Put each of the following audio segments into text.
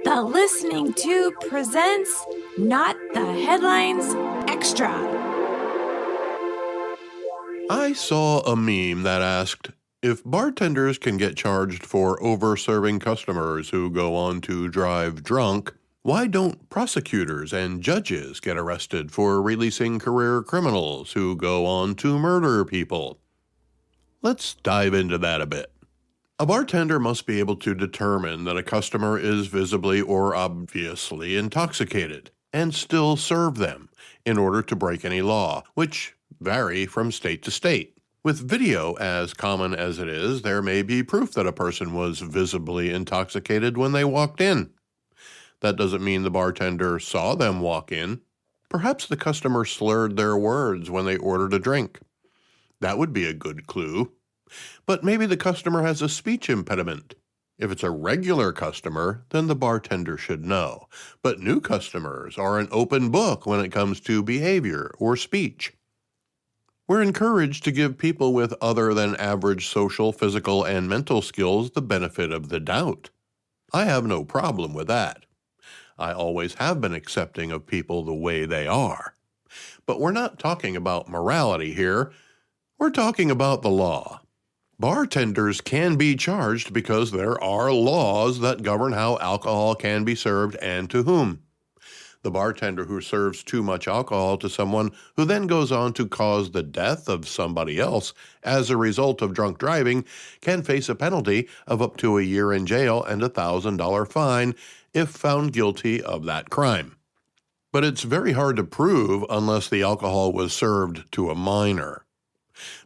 The Listening To presents Not the Headlines Extra. I saw a meme that asked, if bartenders can get charged for over-serving customers who go on to drive drunk, why don't prosecutors and judges get arrested for releasing career criminals who go on to murder people? Let's dive into that a bit. A bartender must be able to determine that a customer is visibly or obviously intoxicated and still serve them in order to break any law, which vary from state to state. With video as common as it is, there may be proof that a person was visibly intoxicated when they walked in. That doesn't mean the bartender saw them walk in. Perhaps the customer slurred their words when they ordered a drink. That would be a good clue. But maybe the customer has a speech impediment. If it's a regular customer, then the bartender should know. But new customers are an open book when it comes to behavior or speech. We're encouraged to give people with other than average social, physical, and mental skills the benefit of the doubt. I have no problem with that. I always have been accepting of people the way they are. But we're not talking about morality here. We're talking about the law. Bartenders can be charged because there are laws that govern how alcohol can be served and to whom. The bartender who serves too much alcohol to someone who then goes on to cause the death of somebody else as a result of drunk driving can face a penalty of up to a year in jail and a $1,000 fine if found guilty of that crime. But it's very hard to prove unless the alcohol was served to a minor.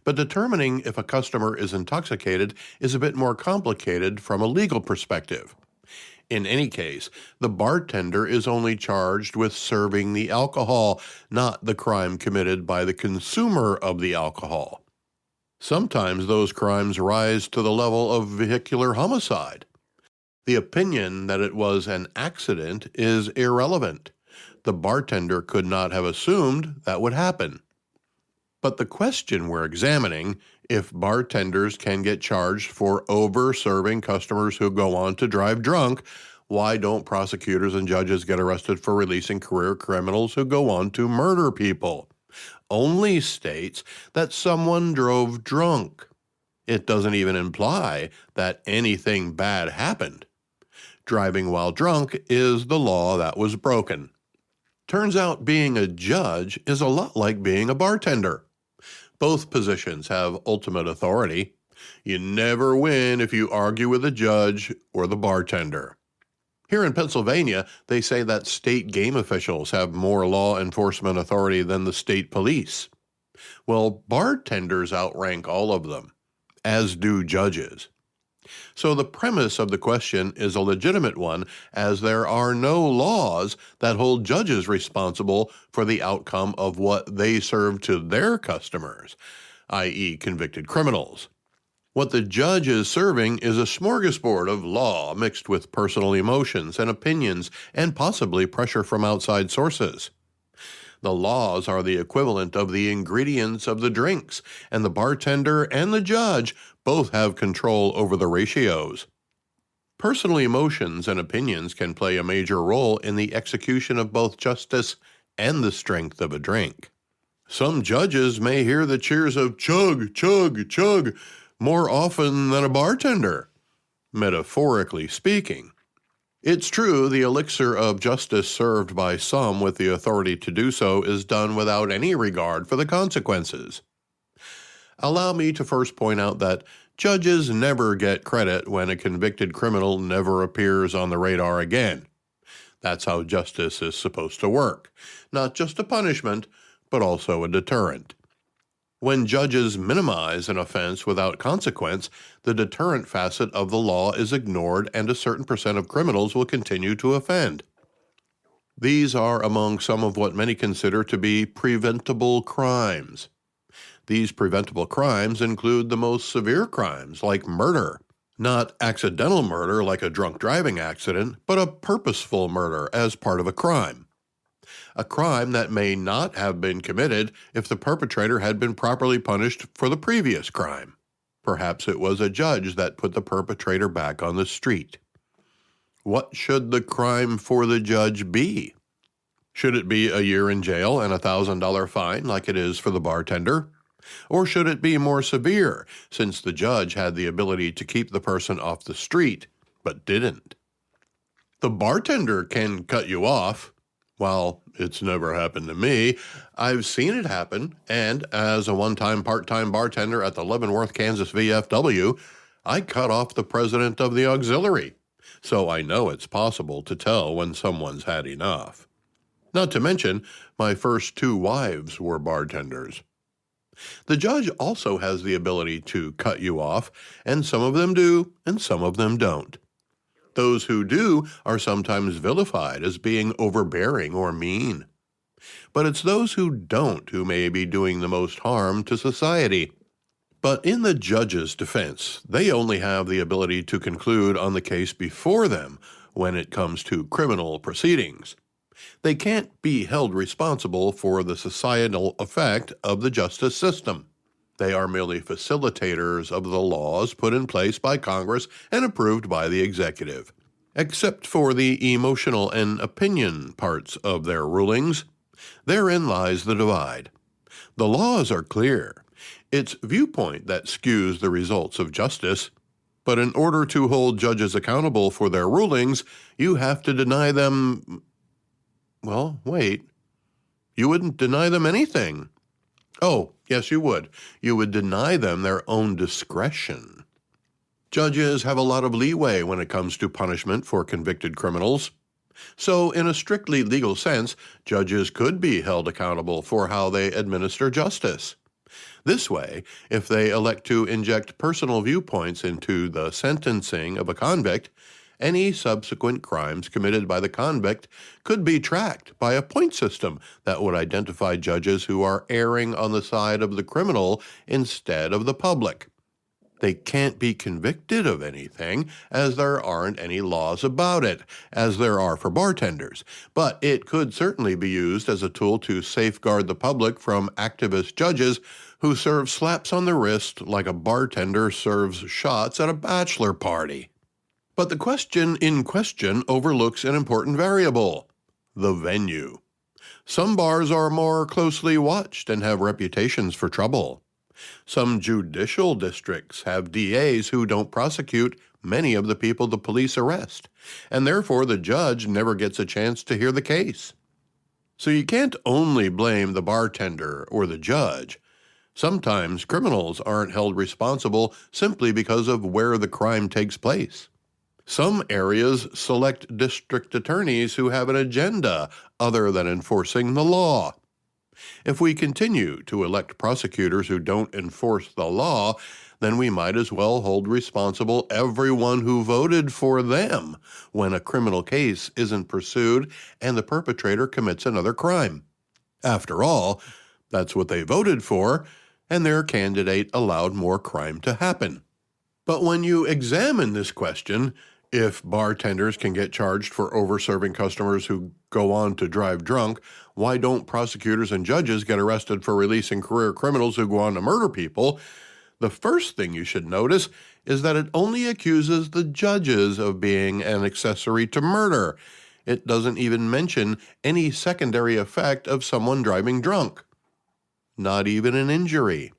But determining if a customer is intoxicated is a bit more complicated from a legal perspective. In any case, the bartender is only charged with serving the alcohol, not the crime committed by the consumer of the alcohol. Sometimes those crimes rise to the level of vehicular homicide. The opinion that it was an accident is irrelevant. The bartender could not have assumed that would happen. But the question we're examining, if bartenders can get charged for over-serving customers who go on to drive drunk, why don't prosecutors and judges get arrested for releasing career criminals who go on to murder people? Only states that someone drove drunk. It doesn't even imply that anything bad happened. Driving while drunk is the law that was broken. Turns out being a judge is a lot like being a bartender. Both positions have ultimate authority. You never win if you argue with the judge or the bartender. Here in Pennsylvania, they say that state game officials have more law enforcement authority than the state police. Well, bartenders outrank all of them, as do judges. So the premise of the question is a legitimate one, as there are no laws that hold judges responsible for the outcome of what they serve to their customers, i.e. convicted criminals. What the judge is serving is a smorgasbord of law mixed with personal emotions and opinions and possibly pressure from outside sources. The laws are the equivalent of the ingredients of the drinks, and the bartender and the judge both have control over the ratios. Personal emotions and opinions can play a major role in the execution of both justice and the strength of a drink. Some judges may hear the cheers of chug, chug, chug more often than a bartender, metaphorically speaking. It's true, the elixir of justice served by some with the authority to do so is done without any regard for the consequences. Allow me to first point out that judges never get credit when a convicted criminal never appears on the radar again. That's how justice is supposed to work. Not just a punishment, but also a deterrent. When judges minimize an offense without consequence, the deterrent facet of the law is ignored and a certain percent of criminals will continue to offend. These are among some of what many consider to be preventable crimes. These preventable crimes include the most severe crimes like murder. Not accidental murder like a drunk driving accident, but a purposeful murder as part of a crime. A crime that may not have been committed if the perpetrator had been properly punished for the previous crime. Perhaps it was a judge that put the perpetrator back on the street. What should the crime for the judge be? Should it be a year in jail and a $1,000 fine like it is for the bartender? Or should it be more severe, since the judge had the ability to keep the person off the street, but didn't? The bartender can cut you off. While it's never happened to me, I've seen it happen, and as a one-time part-time bartender at the Leavenworth, Kansas VFW, I cut off the president of the auxiliary. So I know it's possible to tell when someone's had enough. Not to mention, my first 2 wives were bartenders. The judge also has the ability to cut you off, and some of them do, and some of them don't. Those who do are sometimes vilified as being overbearing or mean. But it's those who don't who may be doing the most harm to society. But in the judge's defense, they only have the ability to conclude on the case before them when it comes to criminal proceedings. They can't be held responsible for the societal effect of the justice system. They are merely facilitators of the laws put in place by Congress and approved by the executive. Except for the emotional and opinion parts of their rulings, therein lies the divide. The laws are clear. It's viewpoint that skews the results of justice. But in order to hold judges accountable for their rulings, you have to deny them. Well, wait. You wouldn't deny them anything. Oh, yes, you would. You would deny them their own discretion. Judges have a lot of leeway when it comes to punishment for convicted criminals. So, in a strictly legal sense, judges could be held accountable for how they administer justice. This way, if they elect to inject personal viewpoints into the sentencing of a convict, any subsequent crimes committed by the convict could be tracked by a point system that would identify judges who are erring on the side of the criminal instead of the public. They can't be convicted of anything, as there aren't any laws about it, as there are for bartenders. But it could certainly be used as a tool to safeguard the public from activist judges who serve slaps on the wrist like a bartender serves shots at a bachelor party. But the question in question overlooks an important variable: the venue. Some bars are more closely watched and have reputations for trouble. Some judicial districts have DAs who don't prosecute many of the people the police arrest, and therefore the judge never gets a chance to hear the case. So you can't only blame the bartender or the judge. Sometimes criminals aren't held responsible simply because of where the crime takes place. Some areas select district attorneys who have an agenda other than enforcing the law. If we continue to elect prosecutors who don't enforce the law, then we might as well hold responsible everyone who voted for them when a criminal case isn't pursued and the perpetrator commits another crime. After all, that's what they voted for, and their candidate allowed more crime to happen. But when you examine this question, if bartenders can get charged for over-serving customers who go on to drive drunk, why don't prosecutors and judges get arrested for releasing career criminals who go on to murder people? The first thing you should notice is that it only accuses the judges of being an accessory to murder. It doesn't even mention any secondary effect of someone driving drunk. Not even an injury.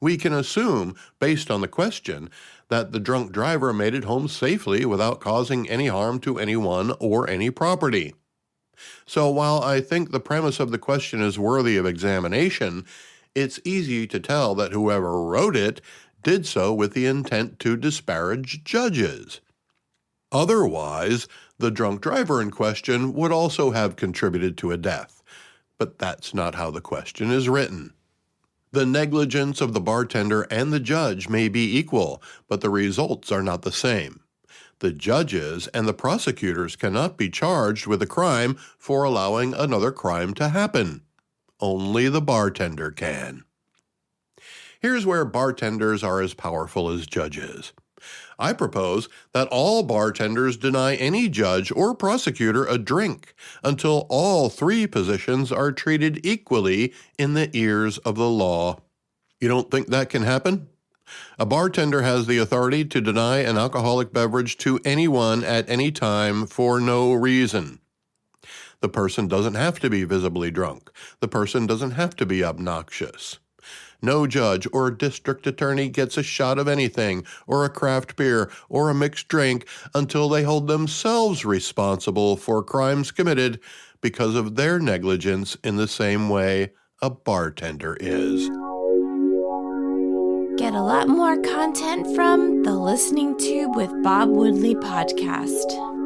We can assume, based on the question, that the drunk driver made it home safely without causing any harm to anyone or any property. So while I think the premise of the question is worthy of examination, it's easy to tell that whoever wrote it did so with the intent to disparage judges. Otherwise, the drunk driver in question would also have contributed to a death. But that's not how the question is written. The negligence of the bartender and the judge may be equal, but the results are not the same. The judges and the prosecutors cannot be charged with a crime for allowing another crime to happen. Only the bartender can. Here's where bartenders are as powerful as judges. I propose that all bartenders deny any judge or prosecutor a drink until all 3 positions are treated equally in the ears of the law. You don't think that can happen? A bartender has the authority to deny an alcoholic beverage to anyone at any time for no reason. The person doesn't have to be visibly drunk. The person doesn't have to be obnoxious. No judge or district attorney gets a shot of anything, or a craft beer, or a mixed drink until they hold themselves responsible for crimes committed because of their negligence in the same way a bartender is. Get a lot more content from the Listening Tube with Bob Woodley podcast.